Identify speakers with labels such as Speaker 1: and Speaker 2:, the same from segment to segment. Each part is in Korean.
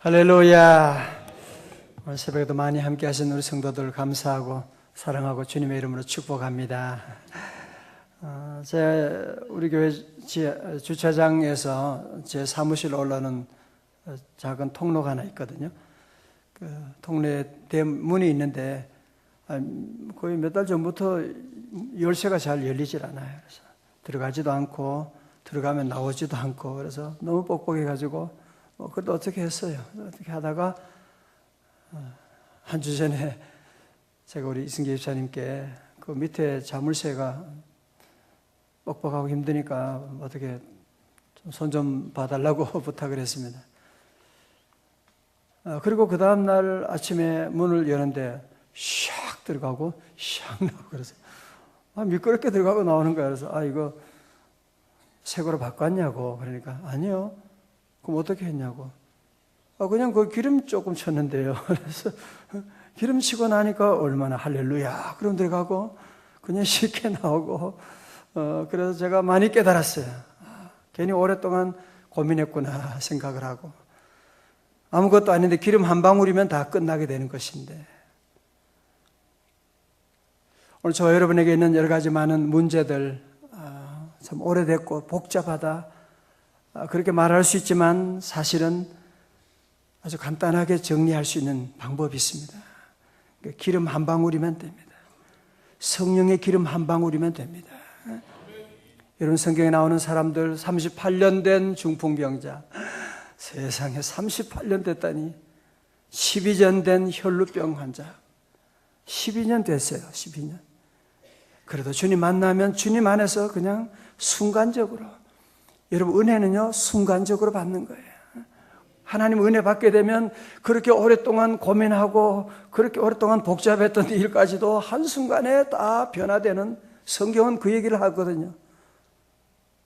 Speaker 1: 할렐루야. 오늘 새벽에도 많이 함께 하신 우리 성도들 감사하고 사랑하고 주님의 이름으로 축복합니다. 우리 교회 주차장에서 제 사무실 올라오는 작은 통로가 하나 있거든요. 그 통로에 대문이 있는데 거의 몇 달 전부터 열쇠가 잘 열리질 않아요. 그래서 들어가지도 않고 들어가면 나오지도 않고 그래서 너무 뻑뻑해가지고 그래도 어떻게 했어요. 어떻게 하다가 한 주 전에 제가 우리 이승기 집사님께 그 밑에 자물쇠가 뻑뻑하고 힘드니까 어떻게 손 좀 봐달라고 부탁을 했습니다. 그리고 그 다음날 아침에 문을 여는데 샥 들어가고 샥 나오고 그래서 미끄럽게 들어가고 나오는 거야. 그래서 이거 새 거로 바꿨냐고. 그러니까 아니요. 그럼 어떻게 했냐고. 그냥 그 기름 조금 쳤는데요. 그래서 기름 치고 나니까 얼마나 할렐루야. 그럼 들어가고 그냥 쉽게 나오고. 그래서 제가 많이 깨달았어요. 괜히 오랫동안 고민했구나 생각을 하고. 아무것도 아닌데 기름 한 방울이면 다 끝나게 되는 것인데. 오늘 저와 여러분에게 있는 여러 가지 많은 문제들, 참 오래됐고 복잡하다. 그렇게 말할 수 있지만 사실은 아주 간단하게 정리할 수 있는 방법이 있습니다. 기름 한 방울이면 됩니다. 성령의 기름 한 방울이면 됩니다. 여러분 성경에 나오는 사람들 38년 된 중풍병자, 세상에 38년 됐다니. 12년 된 혈루병 환자, 12년 됐어요. 12년. 그래도 주님 만나면 주님 안에서 그냥 순간적으로, 여러분 은혜는요 순간적으로 받는 거예요. 하나님 은혜 받게 되면 그렇게 오랫동안 고민하고 그렇게 오랫동안 복잡했던 일까지도 한순간에 다 변화되는, 성경은 그 얘기를 하거든요.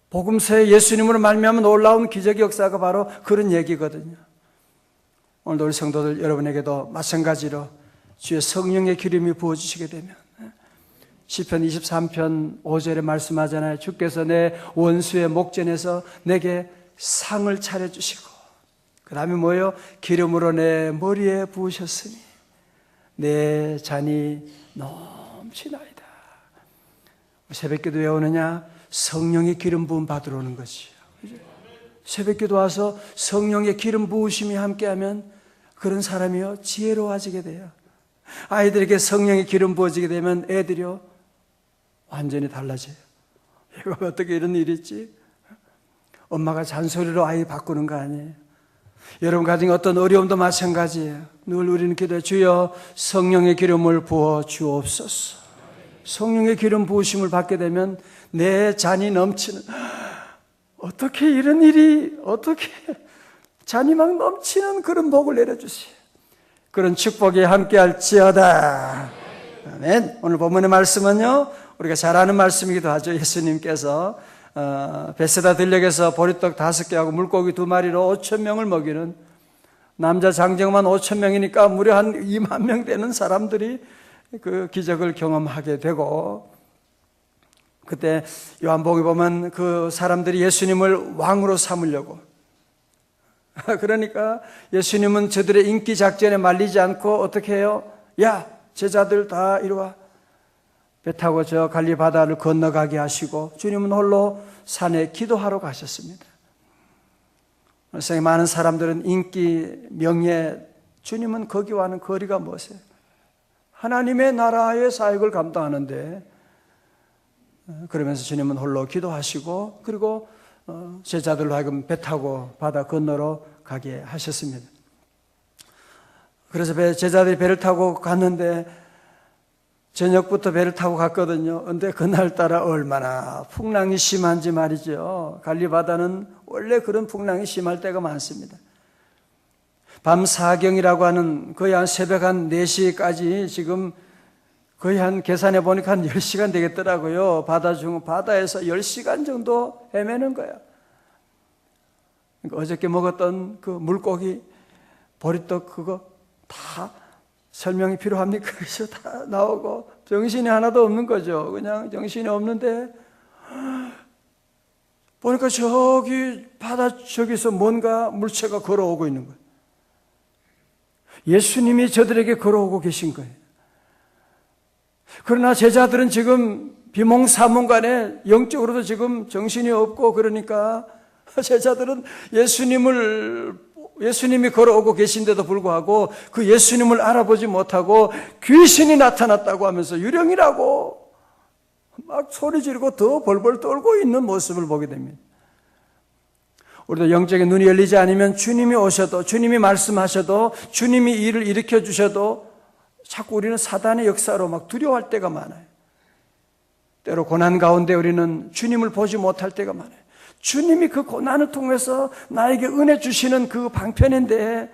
Speaker 1: 복음서에 예수님으로 말미암아 놀라운 기적의 역사가 바로 그런 얘기거든요. 오늘도 우리 성도들 여러분에게도 마찬가지로 주의 성령의 기름이 부어주시게 되면, 시편 23편 5절에 말씀하잖아요. 주께서 내 원수의 목전에서 내게 상을 차려주시고, 그 다음에 뭐예요? 기름으로 내 머리에 부으셨으니 내 잔이 넘치나이다. 새벽기도 왜 오느냐? 성령의 기름 부음 받으러 오는 것이요. 새벽기도 와서 성령의 기름 부으심이 함께하면 그런 사람이요 지혜로워지게 돼요. 아이들에게 성령의 기름 부어지게 되면 애들이요 완전히 달라져요. 이거 어떻게 이런 일이 있지? 엄마가 잔소리로 아이 바꾸는 거 아니에요. 여러분 가정에 어떤 어려움도 마찬가지예요. 늘 우리는 기도해, 주여 성령의 기름을 부어 주옵소서. 성령의 기름 부으심을 받게 되면 내 잔이 넘치는, 어떻게 이런 일이, 어떻게 잔이 막 넘치는 그런 복을 내려주세요. 그런 축복이 함께할지어다. 아멘. 오늘 본문의 말씀은요 우리가 잘 아는 말씀이기도 하죠. 예수님께서 베세다 들녘에서 보리떡 5개하고 물고기 2마리로 5,000명을 먹이는, 남자 장정만 5,000명이니까 무려 한 2만 명 되는 사람들이 그 기적을 경험하게 되고, 그때 요한복음에 보면 그 사람들이 예수님을 왕으로 삼으려고, 그러니까 예수님은 저들의 인기 작전에 말리지 않고 어떻게 해요? 야, 제자들 다 이리 와. 배 타고 저 갈리 바다를 건너가게 하시고 주님은 홀로 산에 기도하러 가셨습니다. 세상에 많은 사람들은 인기, 명예, 주님은 거기와는 거리가 뭐세요? 하나님의 나라의 사역을 감당하는데, 그러면서 주님은 홀로 기도하시고 그리고 제자들로 하여금 배 타고 바다 건너러 가게 하셨습니다. 그래서 제자들이 배를 타고 갔는데 저녁부터 배를 타고 갔거든요. 근데 그날따라 얼마나 풍랑이 심한지 말이죠. 갈리바다는 원래 그런 풍랑이 심할 때가 많습니다. 밤 사경이라고 하는 거의 한 새벽 한 4시까지 지금 거의 한 계산해 보니까 한 10시간 되겠더라고요. 바다에서 10시간 정도 헤매는 거야. 그러니까 어저께 먹었던 그 물고기, 보리떡 그거 다 설명이 필요합니까? 그래서 다 나오고 정신이 하나도 없는 거죠. 그냥 정신이 없는데 보니까 저기 바다 저기서 뭔가 물체가 걸어오고 있는 거예요. 예수님이 저들에게 걸어오고 계신 거예요. 그러나 제자들은 지금 비몽사몽간에 영적으로도 지금 정신이 없고, 그러니까 제자들은 예수님이 걸어오고 계신데도 불구하고 그 예수님을 알아보지 못하고 귀신이 나타났다고 하면서 유령이라고 막 소리 지르고 더 벌벌 떨고 있는 모습을 보게 됩니다. 우리도 영적인 눈이 열리지 않으면 주님이 오셔도, 주님이 말씀하셔도, 주님이 일을 일으켜 주셔도 자꾸 우리는 사단의 역사로 막 두려워할 때가 많아요. 때로 고난 가운데 우리는 주님을 보지 못할 때가 많아요. 주님이 그 고난을 통해서 나에게 은혜 주시는 그 방편인데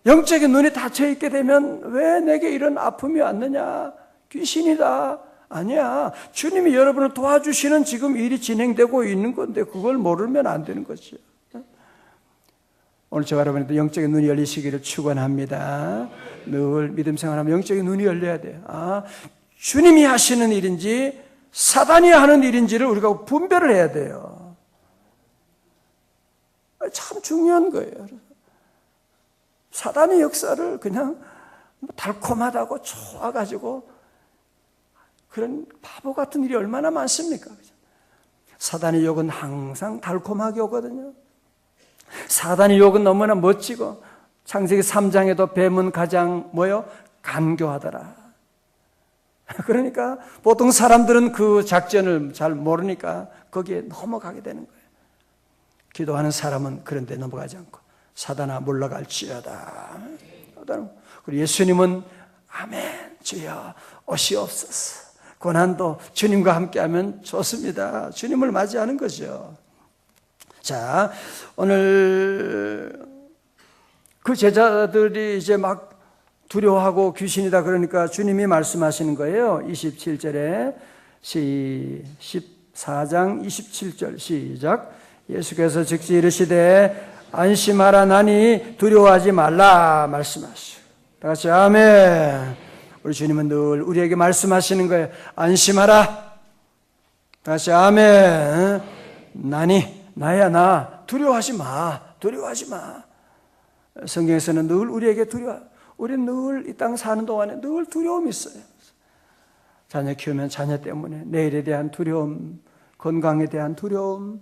Speaker 1: 영적인 눈이 닫혀 있게 되면 왜 내게 이런 아픔이 왔느냐? 귀신이다. 아니야. 주님이 여러분을 도와주시는 지금 일이 진행되고 있는 건데 그걸 모르면 안 되는 거죠. 오늘 저와 여러분도 영적인 눈이 열리시기를 축원합니다. 늘 믿음 생활하면 영적인 눈이 열려야 돼요. 주님이 하시는 일인지 사단이 하는 일인지를 우리가 분별을 해야 돼요. 참 중요한 거예요. 사단의 역사를 그냥 달콤하다고 좋아가지고 그런 바보 같은 일이 얼마나 많습니까? 사단의 욕은 항상 달콤하게 오거든요. 사단의 욕은 너무나 멋지고, 창세기 3장에도 뱀은 가장 간교하더라. 그러니까 보통 사람들은 그 작전을 잘 모르니까 거기에 넘어가게 되는 거예요. 기도하는 사람은 그런 데 넘어가지 않고 사단아 물러갈지어다. 그리고 예수님은 아멘 주여 오시옵소서. 고난도 주님과 함께하면 좋습니다. 주님을 맞이하는 거죠. 자, 오늘 그 제자들이 이제 막 두려워하고 귀신이다 그러니까 주님이 말씀하시는 거예요. 27절에 14장 27절 시작. 예수께서 즉시 이르시되 안심하라 나니 두려워하지 말라 말씀하시오. 다 같이 아멘. 우리 주님은 늘 우리에게 말씀하시는 거예요. 안심하라. 다시 아멘. 나야 나. 두려워하지 마. 두려워하지 마. 성경에서는 늘 우리에게 우리는 늘 이 땅 사는 동안에 늘 두려움이 있어요. 자녀 키우면 자녀 때문에 내일에 대한 두려움, 건강에 대한 두려움.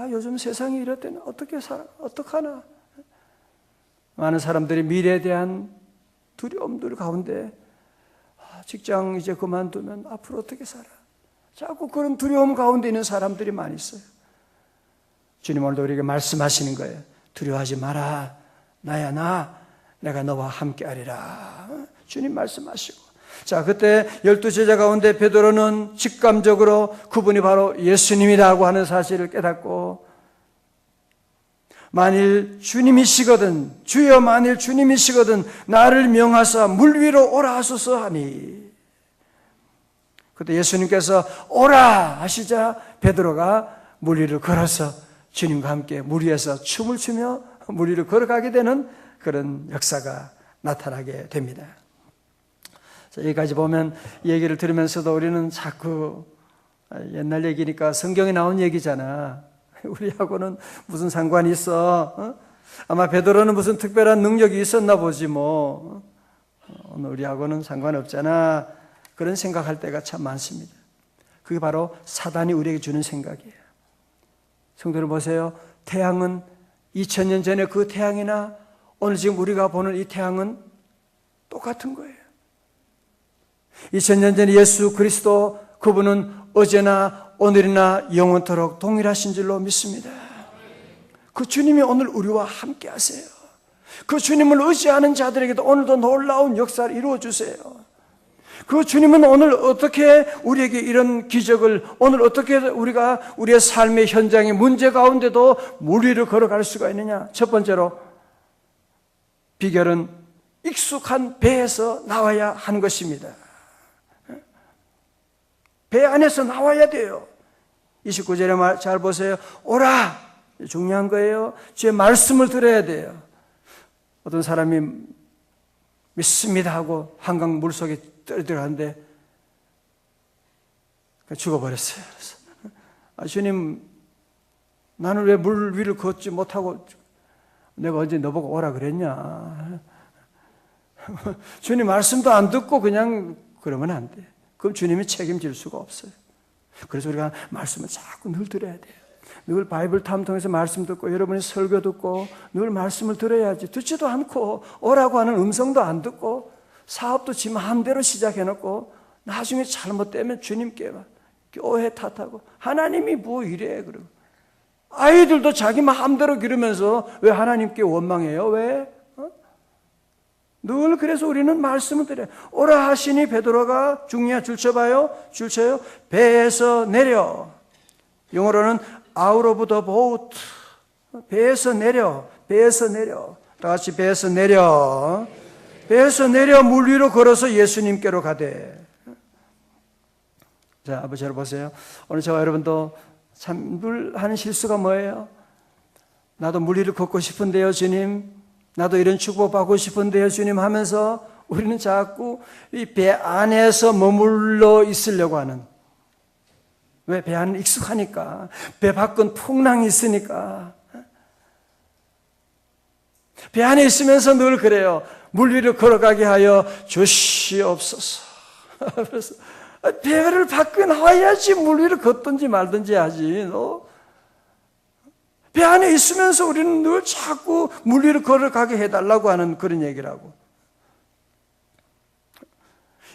Speaker 1: 요즘 세상이 이렇다니 어떡하나. 많은 사람들이 미래에 대한 두려움들 가운데 직장 이제 그만두면 앞으로 어떻게 살아? 자꾸 그런 두려움 가운데 있는 사람들이 많이 있어요. 주님 오늘도 우리에게 말씀하시는 거예요. 두려워하지 마라. 나야 나. 내가 너와 함께하리라. 주님 말씀하시고. 자, 그때 12제자 가운데 베드로는 직감적으로 그분이 바로 예수님이라고 하는 사실을 깨닫고, 만일 주님이시거든, 주여 만일 주님이시거든 나를 명하사 물 위로 오라 하소서 하니, 그때 예수님께서 오라 하시자 베드로가 물 위를 걸어서 주님과 함께 물 위에서 춤을 추며 물 위를 걸어가게 되는 그런 역사가 나타나게 됩니다. 자, 여기까지 보면 이 얘기를 들으면서도 우리는 자꾸 옛날 얘기니까 성경에 나온 얘기잖아. 우리하고는 무슨 상관이 있어? 아마 베드로는 무슨 특별한 능력이 있었나 보지 뭐. 오늘 우리하고는 상관없잖아. 그런 생각할 때가 참 많습니다. 그게 바로 사단이 우리에게 주는 생각이에요. 성도들 보세요. 태양은 2000년 전에 그 태양이나 오늘 지금 우리가 보는 이 태양은 똑같은 거예요. 2000년 전에 예수 그리스도 그분은 어제나 오늘이나 영원토록 동일하신 줄로 믿습니다. 그 주님이 오늘 우리와 함께 하세요. 그 주님을 의지하는 자들에게도 오늘도 놀라운 역사를 이루어 주세요. 그 주님은 오늘 어떻게 우리에게 이런 기적을, 오늘 어떻게 우리가 우리의 삶의 현장의 문제 가운데도 물 위를 걸어갈 수가 있느냐? 첫 번째로 비결은 익숙한 배에서 나와야 하는 것입니다. 배 안에서 나와야 돼요. 29절에 말 잘 보세요. 오라! 중요한 거예요. 주의 말씀을 들어야 돼요. 어떤 사람이 믿습니다 하고 한강 물속에 떨어들어가는데 죽어버렸어요. 그래서 주님, 나는 왜 물 위를 걷지 못하고 내가 언제 너보고 오라 그랬냐? 주님 말씀도 안 듣고 그냥 그러면 안 돼. 그럼 주님이 책임질 수가 없어요. 그래서 우리가 말씀을 자꾸 늘 들어야 돼요. 늘 바이블 탐통해서 말씀 듣고 여러분이 설교 듣고 늘 말씀을 들어야지. 듣지도 않고 오라고 하는 음성도 안 듣고 사업도 지 마음대로 시작해놓고 나중에 잘못되면 주님께 교회 탓하고 하나님이 뭐 이래 그러고 아이들도 자기 마음대로 기르면서 왜 하나님께 원망해요? 왜? 늘 그래서 우리는 말씀을 드려요. 오라 하시니 베드로가 중요한 줄 쳐봐요. 줄 쳐요. 배에서 내려. 영어로는 out of the boat. 배에서 내려. 배에서 내려. 다 같이 배에서 내려. 배에서 내려 물 위로 걸어서 예수님께로 가되. 자, 아버지 여러분 보세요. 오늘 저와 여러분도 참 늘 하는 실수가 뭐예요? 나도 물 위를 걷고 싶은데요, 주님. 나도 이런 축복받고 싶은데요, 주님 하면서 우리는 자꾸 이 배 안에서 머물러 있으려고 하는. 왜? 배 안은 익숙하니까. 배 밖은 풍랑이 있으니까. 배 안에 있으면서 늘 그래요. 물 위로 걸어가게 하여 주시옵소서. 그래서 배를 밖에 나와야지 물 위로 걷든지 말든지 하지. 배 안에 있으면서 우리는 늘 자꾸 물 위로 걸어가게 해달라고 하는 그런 얘기라고.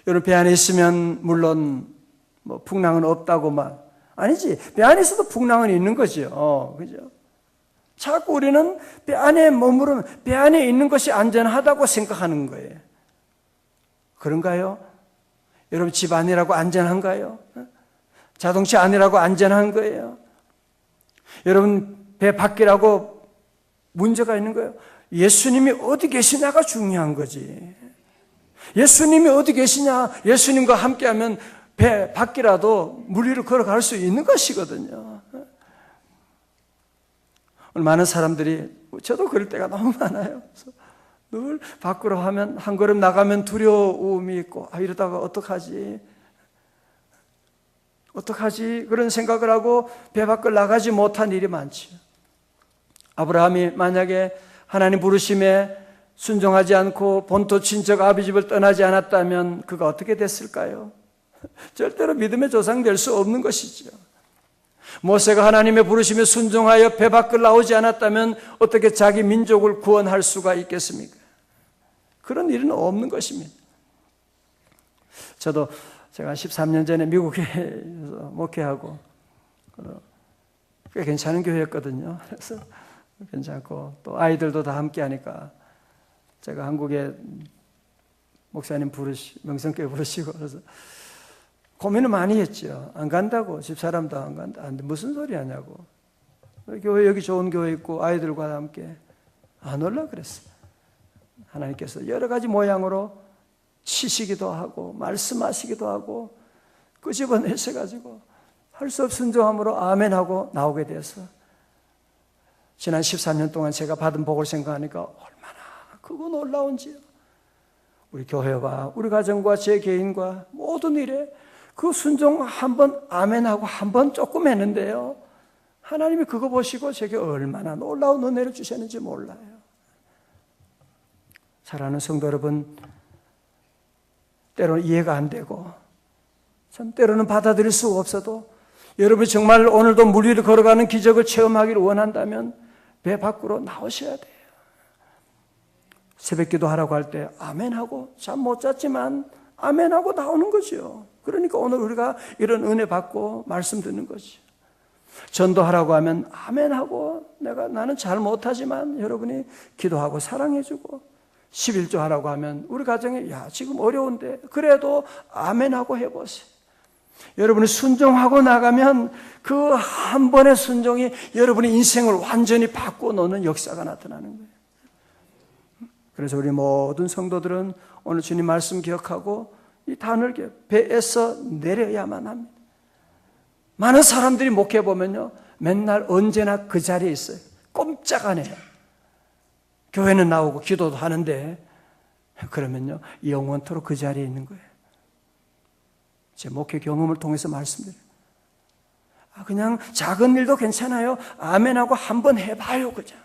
Speaker 1: 여러분 배 안에 있으면 물론 뭐 풍랑은 없다고만 아니지. 배 안에 있어도 풍랑은 있는 거죠. 그죠? 자꾸 우리는 배 안에 머무르면 배 안에 있는 것이 안전하다고 생각하는 거예요. 그런가요? 여러분 집 안이라고 안전한가요? 자동차 안이라고 안전한 거예요? 여러분 배 밖이라고 문제가 있는 거예요? 예수님이 어디 계시냐가 중요한 거지. 예수님이 어디 계시냐? 예수님과 함께하면 배 밖이라도 물 위로 걸어갈 수 있는 것이거든요. 많은 사람들이 저도 그럴 때가 너무 많아요. 그래서 늘 밖으로 하면 한 걸음 나가면 두려움이 있고 이러다가 어떡하지 그런 생각을 하고 배 밖을 나가지 못한 일이 많지요. 아브라함이 만약에 하나님 부르심에 순종하지 않고 본토 친척 아비 집을 떠나지 않았다면 그가 어떻게 됐을까요? 절대로 믿음의 조상 될 수 없는 것이죠. 모세가 하나님의 부르심에 순종하여 배 밖을 나오지 않았다면 어떻게 자기 민족을 구원할 수가 있겠습니까? 그런 일은 없는 것입니다. 저도 제가 13년 전에 미국에서 목회하고 꽤 괜찮은 교회였거든요. 그래서 괜찮고 또 아이들도 다 함께 하니까 제가 한국에 목사님 명성교회 부르시고 그래서 고민을 많이 했죠. 안 간다고. 집사람도 안 간다. 무슨 소리 하냐고. 교회 여기 좋은 교회 있고 아이들과 함께 안 올라 그랬어요. 하나님께서 여러 가지 모양으로 치시기도 하고 말씀하시기도 하고 끄집어내셔가지고 할 수 없은 순종함으로 아멘하고 나오게 돼서 지난 13년 동안 제가 받은 복을 생각하니까 얼마나 크고 놀라운지요. 우리 교회와 우리 가정과 제 개인과 모든 일에 그 순종 한번 아멘하고 한번 조금 했는데요. 하나님이 그거 보시고 제게 얼마나 놀라운 은혜를 주셨는지 몰라요. 사랑하는 성도 여러분, 때로는 이해가 안 되고 참 때로는 받아들일 수 없어도 여러분이 정말 오늘도 물 위를 걸어가는 기적을 체험하기를 원한다면 배 밖으로 나오셔야 돼요. 새벽기도 하라고 할 때 아멘하고 잠 못 잤지만 아멘하고 나오는 거죠. 그러니까 오늘 우리가 이런 은혜 받고 말씀 듣는 거죠. 전도하라고 하면 아멘하고 나는 잘 못하지만 여러분이 기도하고 사랑해주고 11조 하라고 하면 우리 가정에 지금 어려운데 그래도 아멘하고 해보세요. 여러분이 순종하고 나가면 그 한 번의 순종이 여러분의 인생을 완전히 바꿔놓는 역사가 나타나는 거예요. 그래서 우리 모든 성도들은 오늘 주님 말씀 기억하고 이 단을 배에서 내려야만 합니다. 많은 사람들이 목회 보면요 맨날 언제나 그 자리에 있어요. 꼼짝 안 해요. 교회는 나오고 기도도 하는데 그러면요 영원토록 그 자리에 있는 거예요. 제 목회 경험을 통해서 말씀드려요. 그냥 작은 일도 괜찮아요. 아멘하고 한번 해봐요. 그죠?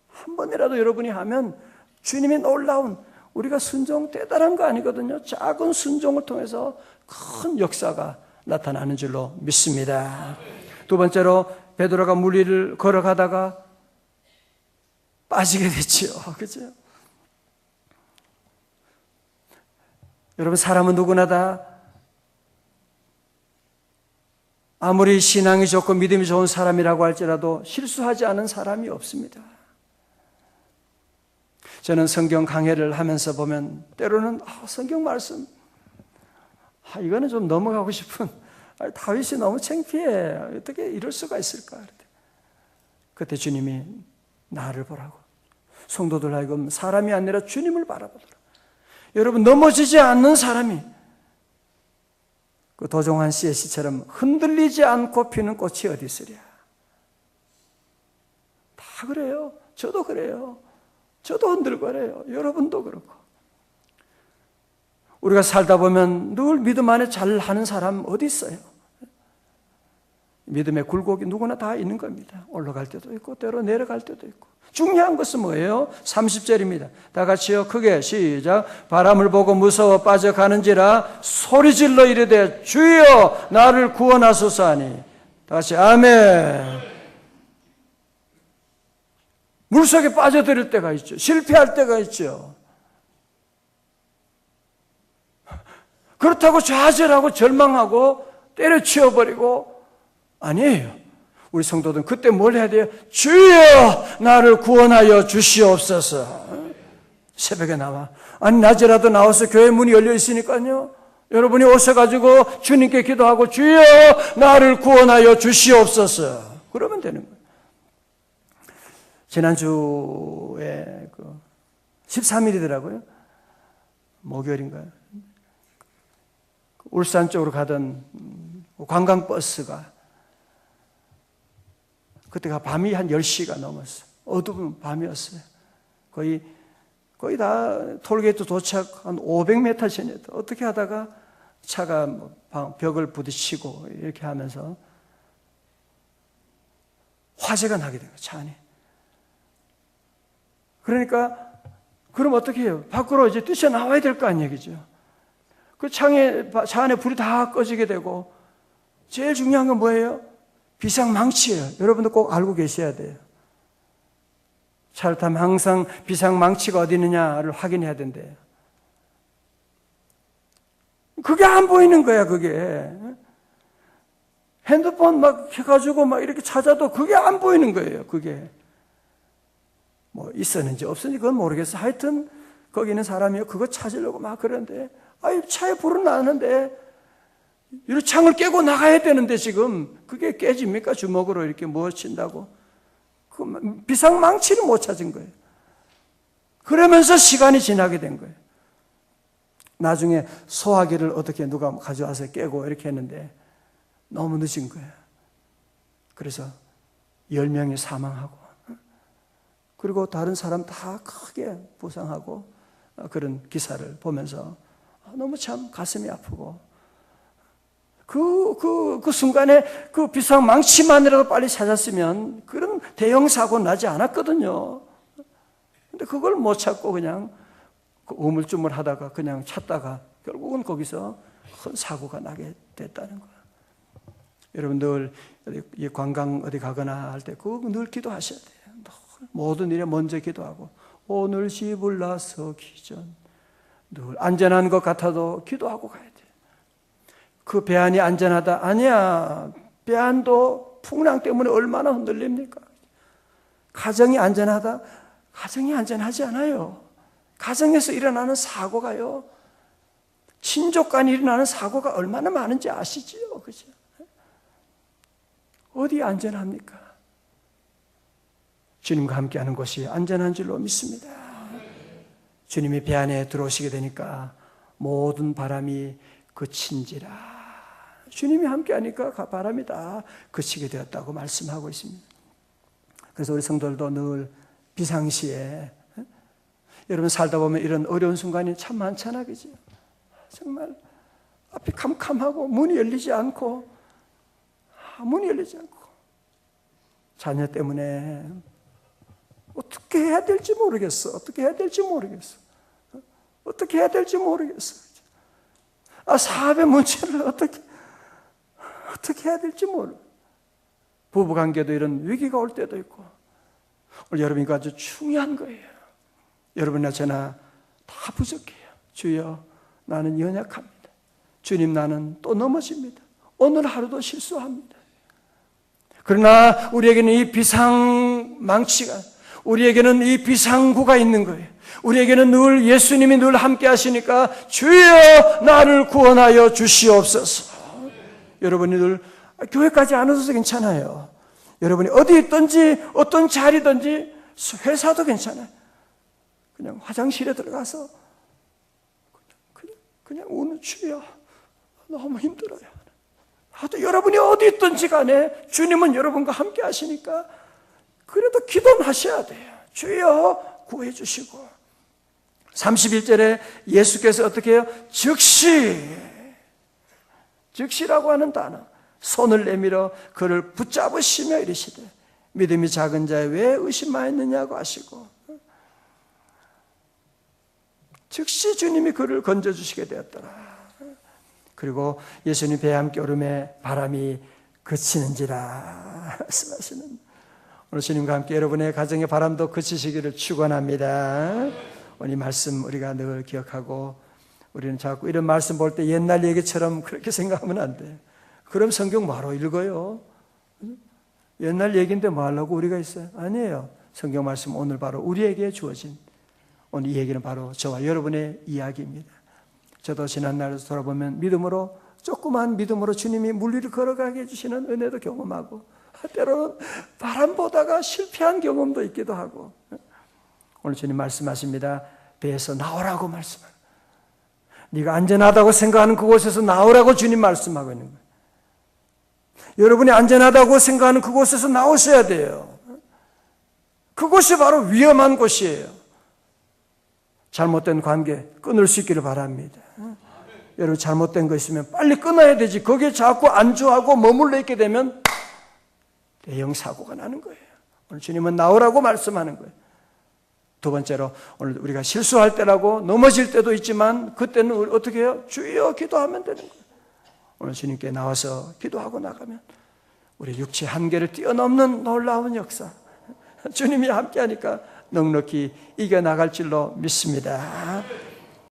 Speaker 1: 한 번이라도 여러분이 하면 주님의 놀라운 우리가 순종 대단한 거 아니거든요. 작은 순종을 통해서 큰 역사가 나타나는 줄로 믿습니다. 두 번째로 베드로가 물 위를 걸어가다가 빠지게 됐지요. 그죠? 여러분, 사람은 누구나 다 아무리 신앙이 좋고 믿음이 좋은 사람이라고 할지라도 실수하지 않은 사람이 없습니다. 저는 성경 강해를 하면서 보면 때로는 성경 말씀 이거는 좀 넘어가고 싶은, 다윗이 너무 창피해, 어떻게 이럴 수가 있을까. 그때 주님이 나를 보라고, 성도들 하여금 사람이 아니라 주님을 바라보더라. 여러분, 넘어지지 않는 사람이 그 도종환 씨의 시처럼 흔들리지 않고 피는 꽃이 어디 있으랴. 다 그래요. 저도 그래요. 저도 흔들거려요. 여러분도 그렇고. 우리가 살다 보면 늘 믿음 안에 잘하는 사람 어디 있어요? 믿음의 굴곡이 누구나 다 있는 겁니다. 올라갈 때도 있고 때로 내려갈 때도 있고. 중요한 것은 뭐예요? 30절입니다. 다 같이요. 크게 시작. 바람을 보고 무서워 빠져가는지라 소리질러 이르되 주여 나를 구원하소서 하니. 다 같이 아멘. 물속에 빠져들을 때가 있죠. 실패할 때가 있죠. 그렇다고 좌절하고 절망하고 때려치워버리고 아니에요. 우리 성도들은 그때 뭘 해야 돼요? 주여 나를 구원하여 주시옵소서. 새벽에 나와. 아니 낮이라도 나와서 교회 문이 열려 있으니까요. 여러분이 오셔가지고 주님께 기도하고 주여 나를 구원하여 주시옵소서. 그러면 되는 거예요. 지난주에 13일이더라고요. 목요일인가요? 울산 쪽으로 가던 관광버스가 그때가 밤이 한 10시가 넘었어요. 어두운 밤이었어요. 거의 다 톨게이트 도착 한 500m 전이었다. 어떻게 하다가 차가 벽을 부딪히고 이렇게 하면서 화재가 나게 된 거예요. 차 안에. 그러니까 그럼 어떻게 해요? 밖으로 이제 뛰쳐나와야 될 거 아니에요. 그죠? 그 차 안에 불이 다 꺼지게 되고 제일 중요한 건 뭐예요? 비상망치예요. 여러분도 꼭 알고 계셔야 돼요. 차를 타면 항상 비상망치가 어디 있느냐를 확인해야 된대요. 그게 안 보이는 거야, 그게. 핸드폰 막 해가지고 막 이렇게 찾아도 그게 안 보이는 거예요, 그게. 뭐 있었는지 없었는지 그건 모르겠어. 하여튼 거기 있는 사람이 그거 찾으려고 막 그러는데 차에 불은 나는데 이 창을 깨고 나가야 되는데 지금 그게 깨집니까? 주먹으로 이렇게 뭐 친다고? 그 비상망치를 못 찾은 거예요. 그러면서 시간이 지나게 된 거예요. 나중에 소화기를 어떻게 누가 가져와서 깨고 이렇게 했는데 너무 늦은 거예요. 그래서 10명이 사망하고 그리고 다른 사람 다 크게 부상하고 그런 기사를 보면서 너무 참 가슴이 아프고 그 순간에 그 비상망치만이라도 빨리 찾았으면 그런 대형 사고 나지 않았거든요. 근데 그걸 못 찾고 그냥 우물쭈물 하다가 그냥 찾다가 결국은 거기서 큰 사고가 나게 됐다는 거예요. 여러분들 관광 어디 가거나 할 때 그거 늘 기도하셔야 돼요. 모든 일에 먼저 기도하고 오늘 집을 나서기 전 늘 안전한 것 같아도 기도하고 가야 돼요. 그 배안이 안전하다? 아니야. 배안도 풍랑 때문에 얼마나 흔들립니까? 가정이 안전하다? 가정이 안전하지 않아요. 가정에서 일어나는 사고가요. 친족 간에 일어나는 사고가 얼마나 많은지 아시지요? 그죠? 어디 안전합니까? 주님과 함께하는 곳이 안전한 줄로 믿습니다. 주님이 배 안에 들어오시게 되니까 모든 바람이 그친지라. 주님이 함께하니까 바람이 다 그치게 되었다고 말씀하고 있습니다. 그래서 우리 성도들도 늘 비상시에 여러분 살다 보면 이런 어려운 순간이 참 많잖아, 그죠? 정말 앞이 캄캄하고 문이 열리지 않고 자녀 때문에 어떻게 해야 될지 모르겠어. 어떻게 해야 될지 모르겠어요. 사업의 문제를 어떻게 해야 될지 모르고, 부부관계도 이런 위기가 올 때도 있고, 오늘 여러분이 아주 중요한 거예요. 여러분이나 저나 다 부족해요. 주여, 나는 연약합니다. 주님, 나는 또 넘어집니다. 오늘 하루도 실수합니다. 그러나 우리에게는 이 비상망치가, 우리에게는 이 비상구가 있는 거예요. 우리에게는 늘 예수님이 늘 함께 하시니까 주여 나를 구원하여 주시옵소서. 여러분이 늘 교회까지 안 오셔도 괜찮아요. 여러분이 어디 있든지 어떤 자리든지 회사도 괜찮아요. 그냥 화장실에 들어가서 그냥 우는 주여 너무 힘들어요. 하도 여러분이 어디 있든지 간에 주님은 여러분과 함께 하시니까 그래도 기도는 하셔야 돼요. 주여 구해 주시고. 31절에 예수께서 어떻게 해요? 즉시라고 하는 단어, 손을 내밀어 그를 붙잡으시며 이르시되 믿음이 작은 자에 왜 의심하였느냐고 하시고, 즉시 주님이 그를 건져주시게 되었더라. 그리고 예수님 배에 함께 오름에 바람이 그치는지라 말씀하시는, 오늘 주님과 함께 여러분의 가정의 바람도 그치시기를 축원합니다. 오늘 이 말씀 우리가 늘 기억하고, 우리는 자꾸 이런 말씀 볼 때 옛날 얘기처럼 그렇게 생각하면 안 돼요. 그럼 성경 뭐하러 읽어요? 옛날 얘기인데 뭐 하려고 우리가 있어요? 아니에요. 성경 말씀 오늘 바로 우리에게 주어진, 오늘 이 얘기는 바로 저와 여러분의 이야기입니다. 저도 지난날 돌아보면 믿음으로, 조그만 믿음으로 주님이 물리를 걸어가게 해주시는 은혜도 경험하고, 때로는 바람 보다가 실패한 경험도 있기도 하고, 오늘 주님 말씀하십니다. 배에서 나오라고 말씀합니다. 네가 안전하다고 생각하는 그곳에서 나오라고 주님 말씀하고 있는 거예요. 여러분이 안전하다고 생각하는 그곳에서 나오셔야 돼요. 그곳이 바로 위험한 곳이에요. 잘못된 관계 끊을 수 있기를 바랍니다. 여러분 잘못된 거 있으면 빨리 끊어야 되지. 거기에 자꾸 안주하고 머물러 있게 되면 대형 사고가 나는 거예요. 오늘 주님은 나오라고 말씀하는 거예요. 두 번째로, 오늘 우리가 실수할 때라고 넘어질 때도 있지만 그때는 어떻게 해요? 주여 기도하면 되는 거예요. 오늘 주님께 나와서 기도하고 나가면 우리 육체 한계를 뛰어넘는 놀라운 역사, 주님이 함께하니까 넉넉히 이겨나갈 줄로 믿습니다.